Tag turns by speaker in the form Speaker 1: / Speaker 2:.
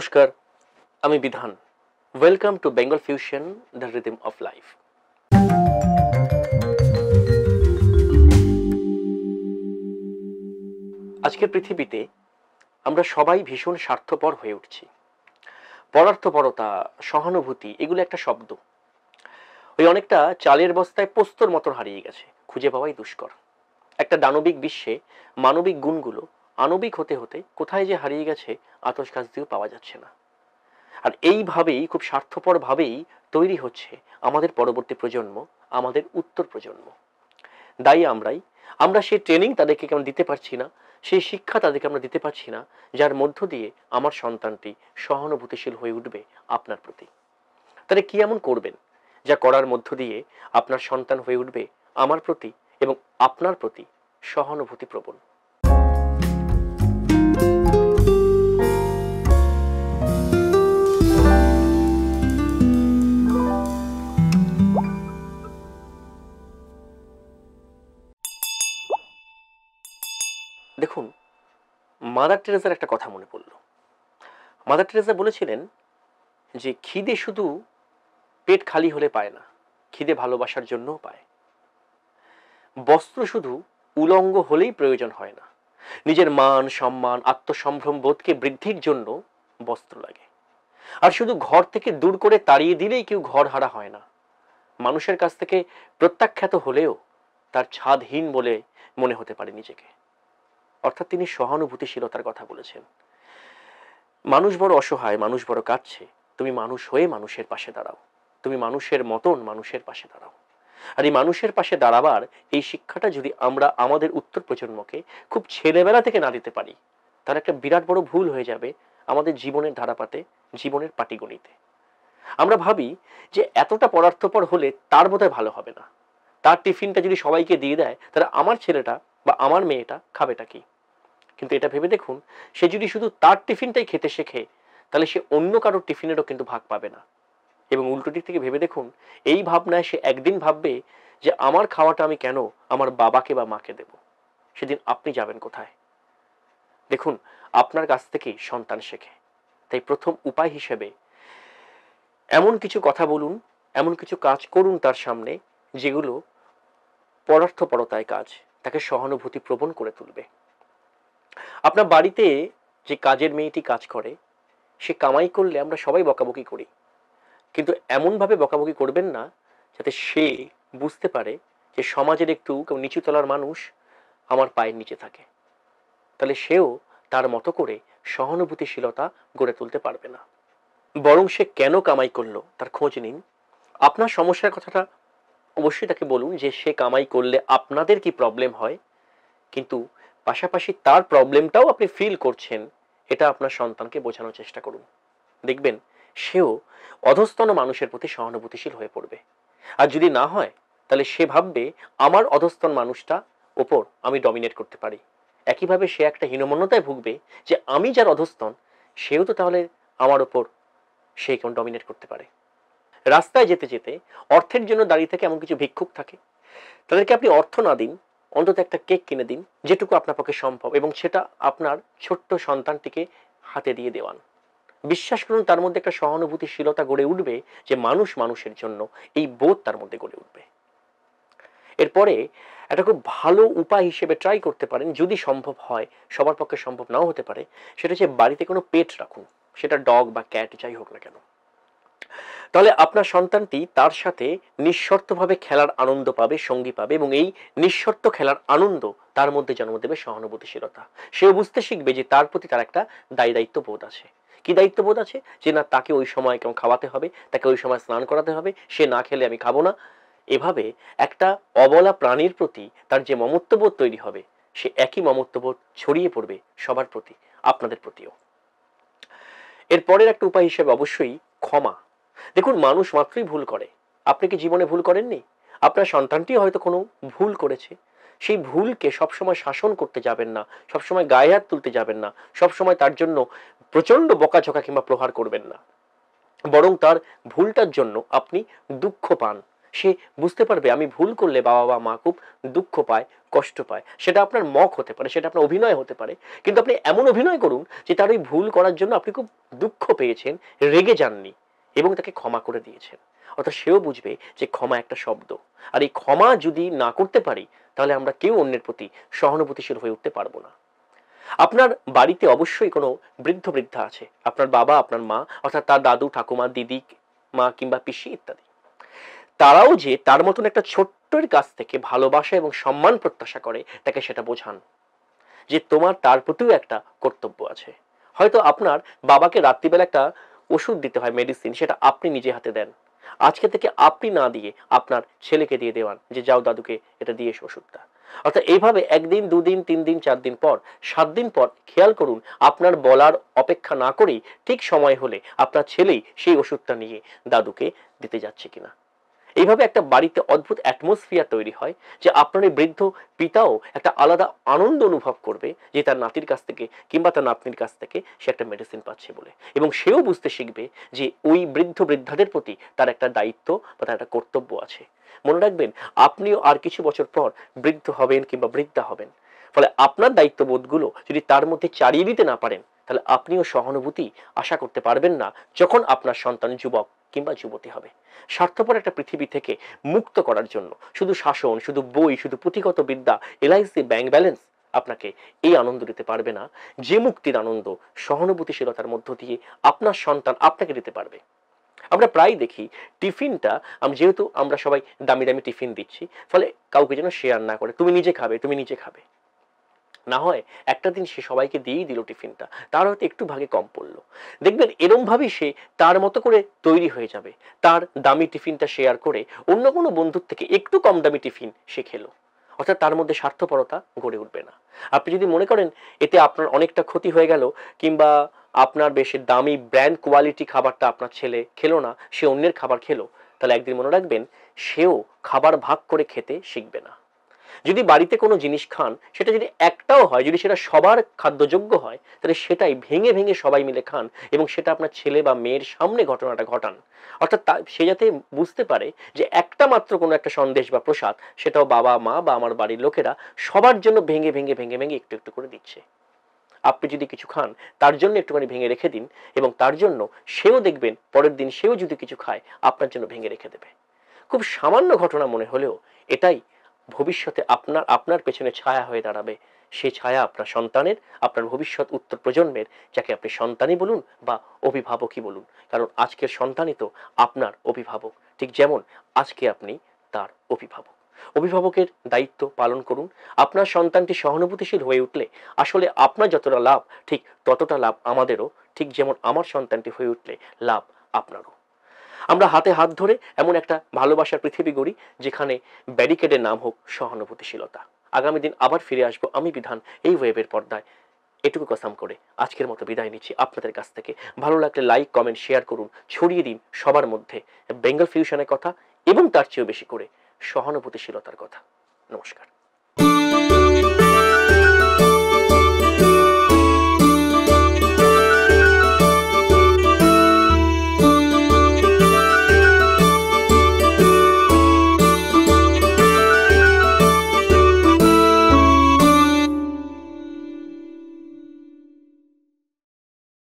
Speaker 1: নমস্কার, আমি বিধান। Welcome to Bengal fusion, the rhythm of life. আজকের পৃথিবীতে আমরা সবাই ভীষণ স্বার্থপর হয়ে উঠছি। পরার্থপরতা, সহানুভূতি এগুলো একটা শব্দ। ওই অনেকটা চালের বস্তায় পোস্তর মতন হারিয়ে গেছে, খুঁজে পাওয়াই দুষ্কর। একটা দানবিক বিশ্বে মানবিক গুণগুলো আণবিক হতে হতে কোথায় যে হারিয়ে গেছে আতশ কাছ দিয়েও পাওয়া যাচ্ছে না। আর এইভাবেই খুব স্বার্থপর ভাবেই তৈরি হচ্ছে আমাদের পরবর্তী প্রজন্ম, আমাদের উত্তর প্রজন্ম। দায়ী আমরা সেই ট্রেনিং তাদেরকে কেমন দিতে পারছি না, সেই শিক্ষা তাদেরকে আমরা দিতে পারছি না, যার মধ্য দিয়ে আমার সন্তানটি সহানুভূতিশীল হয়ে উঠবে আপনার প্রতি। তাহলে কি এমন করবেন যা করার মধ্য দিয়ে আপনার সন্তান হয়ে উঠবে আমার প্রতি এবং আপনার প্রতি সহানুভূতি প্রবণ। দেখুন, মাদার টেরেসার একটা কথা মনে পড়ল। মাদার টেরেসা বলেছিলেন যে খিদে শুধু পেট খালি হলে পায় না, খিদে ভালোবাসার জন্যও পায়। বস্ত্র শুধু উলঙ্গ হলেই প্রয়োজন হয় না, নিজের মান সম্মান আত্মসম্ভ্রম বোধকে বৃদ্ধির জন্য বস্ত্র লাগে। আর শুধু ঘর থেকে দূর করে তাড়িয়ে দিলেই কেউ ঘর হারা হয় না। মানুষের কাছ থেকে প্রত্যাখ্যাত হলেও তার ছাদহীন বলে মনে হতে পারে নিজেকে। অর্থাৎ তিনি সহানুভূতিশীলতার কথা বলেছেন। মানুষ বড় অসহায়, মানুষ বড় কাঁদছে, তুমি মানুষ হয়ে মানুষের পাশে দাঁড়াও, তুমি মানুষের মতন মানুষের পাশে দাঁড়াও। আর এই মানুষের পাশে দাঁড়াবার এই শিক্ষাটা যদি আমরা আমাদের উত্তর প্রজন্মকে খুব ছেলেবেলা থেকে না দিতে পারি, তাহলে একটা বিরাট বড় ভুল হয়ে যাবে আমাদের জীবনের ধারাপাতে, জীবনের পাটিগণিতে। আমরা ভাবি যে এতটা পদার্থপর হলে তার বোধহয় ভালো হবে না, তার টিফিনটা যদি সবাইকে দিয়ে দেয় তাহলে আমার ছেলেটা বা আমার মেয়েটা খাবেটা কি। কিন্তু এটা ভেবে দেখুন, সে যদি শুধু তার টিফিনটাই খেতে শেখে তাহলে সে অন্য কারোর টিফিনেরও কিন্তু ভাগ পাবে না। এবং উল্টো দিক থেকে ভেবে দেখুন, এই ভাবনায় সে একদিন ভাববে যে আমার খাওয়াটা আমি কেন আমার বাবাকে বা মাকে দেব। সেদিন আপনি যাবেন কোথায়? দেখুন, আপনার কাছ থেকেই সন্তান শেখে। তাই প্রথম উপায় হিসেবে এমন কিছু কথা বলুন, এমন কিছু কাজ করুন তার সামনে যেগুলো পরার্থপরতায় কাজ, তাকে সহানুভূতি প্রবণ করে তুলবে। আপনার বাড়িতে যে কাজের মেয়েটি কাজ করে, সে কামাই করলে আমরা সবাই বকাবকি করি, কিন্তু এমন ভাবে বকাবকি করবেন না যাতে সে বুঝতে পারে যে সমাজের একটু নিচু তলার মানুষ আমার পায়ের নিচে থাকে। তাহলে সেও তার মতো করে সহানুভূতিশীলতা গড়ে তুলতে পারবে না। বরং সে কেন কামাই করলো তার খোঁজ নিন। আপনার সমস্যার কথাটা অবশ্যই তাকে বলুন যে সে কামাই করলে আপনাদের কি প্রবলেম হয়, কিন্তু পাশাপাশি তার প্রবলেমটাও আপনি ফিল করছেন, এটা আপনার সন্তানকে বোঝানোর চেষ্টা করুন। দেখবেন সেও অধস্তন মানুষের প্রতি সহানুভূতিশীল হয়ে পড়বে। আর যদি না হয় তাহলে সে ভাববে আমার অধস্তন মানুষটা ওপর আমি ডমিনেট করতে পারি। একইভাবে সে একটা হীনমন্যতায় ভুগবে যে আমি যার অধস্তন সেও তো তাহলে আমার ওপর সে কেমন ডমিনেট করতে পারে। রাস্তায় যেতে যেতে অর্থের জন্য দাঁড়িয়ে থেকে এমন কিছু ভিক্ষুক থাকে, তাদেরকে আপনি অর্থ না দিন, অন্তত একটা কেক কিনে দিন যেটুকু আপনার পক্ষে সম্ভব, এবং সেটা আপনার ছোট্ট সন্তানটিকে হাতে দিয়ে দেওয়ান। বিশ্বাস করুন তার মধ্যে একটা সহানুভূতিশীলতা গড়ে উঠবে যে মানুষ মানুষের জন্য, এই বোধ তার মধ্যে গড়ে উঠবে। এরপরে একটা খুব ভালো উপায় হিসেবে ট্রাই করতে পারেন, যদি সম্ভব হয়, সবার পক্ষে সম্ভব নাও হতে পারে, সেটা হচ্ছে বাড়িতে কোনো পেট রাখুন, সেটা ডগ বা ক্যাট যাই হোক না কেন। তাহলে আপনার সন্তানটি তার সাথে নিঃশর্তভাবে খেলার আনন্দ পাবে, সঙ্গী পাবে, এবং এই নিঃশর্ত খেলার আনন্দ তার মধ্যে জন্ম দেবে সহানুভূতিশীলতা। সেও বুঝতে শিখবে যে তার প্রতি তার একটা দায়িত্ব বোধ আছে। কি দায়িত্ববোধ আছে? যে না, তাকে ওই সময় কেমন খাওয়াতে হবে, তাকে ওই সময় স্নান করাতে হবে, সে না খেলে আমি খাবো না। এভাবে একটা অবলা প্রাণীর প্রতি তার যে মমত্ববোধ তৈরি হবে, সে একই মমত্ববোধ ছড়িয়ে পড়বে সবার প্রতি, আপনাদের প্রতিও। এরপরের একটা উপায় হিসেবে অবশ্যই ক্ষমা। দেখুন, মানুষ মাত্রই ভুল করে। আপনি কি জীবনে ভুল করেননি? আপনার সন্তানটি হয়তো কোনো ভুল করেছে। সেই ভুলকে সবসময় শাসন করতে যাবেন না, সবসময় গায়ে হাত তুলতে যাবেন না, সবসময় তার জন্য প্রচন্ড বকাঝকা কিংবা প্রহার করবেন না। বরং তার ভুলটার জন্য আপনি দুঃখ পান, সে বুঝতে পারবে আমি ভুল করলে বাবা বা মা খুব দুঃখ পায়, কষ্ট পায়। সেটা আপনার মক হতে পারে, সেটা আপনার অভিনয় হতে পারে, কিন্তু আপনি এমন অভিনয় করুন যে তার ওই ভুল করার জন্য আপনি খুব দুঃখ পেয়েছেন, রেগে যাননি এবং তাকে ক্ষমা করে দিয়েছেন। অর্থাৎ সেও বুঝবে যে ক্ষমা একটা শব্দ। আর এই ক্ষমা যদি না করতে পারি, তাহলে আমরা কেউ অন্যের প্রতি সহানুভূতিশীল হয়ে উঠতে পারবো না। আপনার বাড়িতে অবশ্যই কোনো বৃদ্ধ বৃদ্ধা আছে, আপনার বাবা, আপনার মা, অর্থাৎ তার দাদু, ঠাকুমা, দিদি, মা কিংবা পিসি ইত্যাদি। তারাও যে তার মতন একটা ছোট্টের কাছ থেকে ভালোবাসা এবং সম্মান প্রত্যাশা করে, তাকে সেটা বোঝান যে তোমার তার প্রতিও একটা কর্তব্য আছে। হয়তো আপনার বাবাকে রাত্রিবেলা একটা ওষুধ দিতে হয়, মেডিসিন, সেটা আপনি নিজে হাতে দেন। আজকে থেকে আপনি না দিয়ে আপনার ছেলেকে দিয়ে দেওয়ান যে যাও দাদুকে এটা দিয়ে এসো ওষুধটা। অর্থাৎ এইভাবে একদিন, দুদিন, 3 দিন, 4 দিন পর, 7 দিন পর খেয়াল করুন আপনার বলার অপেক্ষা না করেই ঠিক সময় হলে আপনার ছেলেই সেই ওষুধটা নিয়ে দাদুকে দিতে যাচ্ছে কিনা। এইভাবে একটা বাড়িতে অদ্ভুত অ্যাটমসফিয়ার তৈরি হয় যে আপনার এই বৃদ্ধ পিতাও একটা আলাদা আনন্দ অনুভব করবে যে তার নাতির কাছ থেকে কিংবা তার নাতনির কাছ থেকে সে একটা মেডিসিন পাচ্ছে বলে, এবং সেও বুঝতে শিখবে যে ওই বৃদ্ধ বৃদ্ধাদের প্রতি তার একটা দায়িত্ব বা তার একটা কর্তব্য আছে। মনে রাখবেন, আপনিও আর কিছু বছর পর বৃদ্ধ হবেন কিংবা বৃদ্ধা হবেন। ফলে আপনার দায়িত্ববোধগুলো যদি তার মধ্যে চালিয়ে দিতে না পারেন, তাহলে আপনিও সহানুভূতি আশা করতে পারবেন না যখন আপনার সন্তান যুবক কিংবা যুবতী হবে। স্বার্থপর একটা পৃথিবী থেকে মুক্ত করার জন্য শুধু শাসন, শুধু বই, শুধু পুঁথিগত বিদ্যা, এলআইসি, ব্যাংক ব্যালেন্স আপনাকে এই আনন্দ দিতে পারবে না যে মুক্তির আনন্দ সহানুভূতিশীলতার মধ্য দিয়ে আপনার সন্তান আপনাকে দিতে পারবে। আমরা প্রায় দেখি টিফিনটা, যেহেতু আমরা সবাই দামি দামি টিফিন দিচ্ছি, ফলে কাউকে যেন শেয়ার না করে, তুমি নিজে খাবে, তুমি নিজে খাবে। না হয় একটা দিন সে সবাইকে দিয়েই দিল টিফিনটা, তার হয়তো একটু ভাগে কম পড়লো। দেখবেন এরম ভাবেই সে তার মতো করে তৈরি হয়ে যাবে, তার দামি টিফিনটা শেয়ার করে অন্য কোনো বন্ধুর থেকে একটু কম দামি টিফিন সে খেলো। অর্থাৎ তার মধ্যে স্বার্থপরতা গড়ে উঠবে না। আপনি যদি মনে করেন এতে আপনার অনেকটা ক্ষতি হয়ে গেল, কিংবা আপনার বেশি দামি ব্র্যান্ড কোয়ালিটি খাবারটা আপনার ছেলে খেলো না, সে অন্যের খাবার খেলো, তাহলে একদিন মনে রাখবেন সেও খাবার ভাগ করে খেতে শিখবে না। যদি বাড়িতে কোনো জিনিস খান, সেটা যদি একটাও হয়, যদি সেটা সবার খাদ্যযোগ্য হয়, তাহলে সেটাই ভেঙে ভেঙে সবাই মিলে খান এবং সেটা আপনার ছেলে বা মেয়ের সামনে ঘটনাটা ঘটান। অর্থাৎ সে যাতে বুঝতে পারে যে একটা মাত্র কোনো একটা সন্দেশ বা প্রসাদ, সেটাও বাবা মা বা আমার বাড়ির লোকেরা সবার জন্য ভেঙে ভেঙে ভেঙে ভেঙে একটু একটু করে দিচ্ছে। আপনি যদি কিছু খান, তার জন্য একটুখানি ভেঙে রেখে দিন, এবং তার জন্য সেও দেখবেন পরের দিন সেও যদি কিছু খায় আপনার জন্য ভেঙে রেখে দেবে। খুব সামান্য ঘটনা মনে হলেও এটাই ভবিষ্যতে আপনার আপনার পেছনে ছায়া হয়ে দাঁড়াবে। সেই ছায়া আপনার সন্তানের, আপনার ভবিষ্যৎ উত্তর প্রজন্মের, যাকে আপনি সন্তানই বলুন বা অভিভাবকই বলুন, কারণ আজকের সন্তানই তো আপনার অভিভাবক, ঠিক যেমন আজকে আপনি তার অভিভাবক। অভিভাবকের দায়িত্ব পালন করুন। আপনার সন্তানটি সহানুভূতিশীল হয়ে উঠলে আসলে আপনার যতটা লাভ, ঠিক ততটা লাভ আমাদেরও, ঠিক যেমন আমার সন্তানটি হয়ে উঠলে লাভ আপনারও। আমরা হাতে হাত ধরে এমন একটা ভালোবাসার পৃথিবী গড়ি যেখানে ব্যারিকেডের নাম হোক সহানুভূতিশীলতা। আগামী দিন আবার ফিরে আসবো আমি বিধান, এই ওয়েবের পর্দায়। এটুকু কসম করে আজকের মতো বিদায় নিচ্ছি আপনাদের কাছ থেকে। ভালো লাগলে লাইক, কমেন্ট, শেয়ার করুন, ছড়িয়ে দিন সবার মধ্যে বেঙ্গল ফিউশনের কথা এবং তার চেয়েও বেশি করে সহানুভূতিশীলতার কথা। নমস্কার।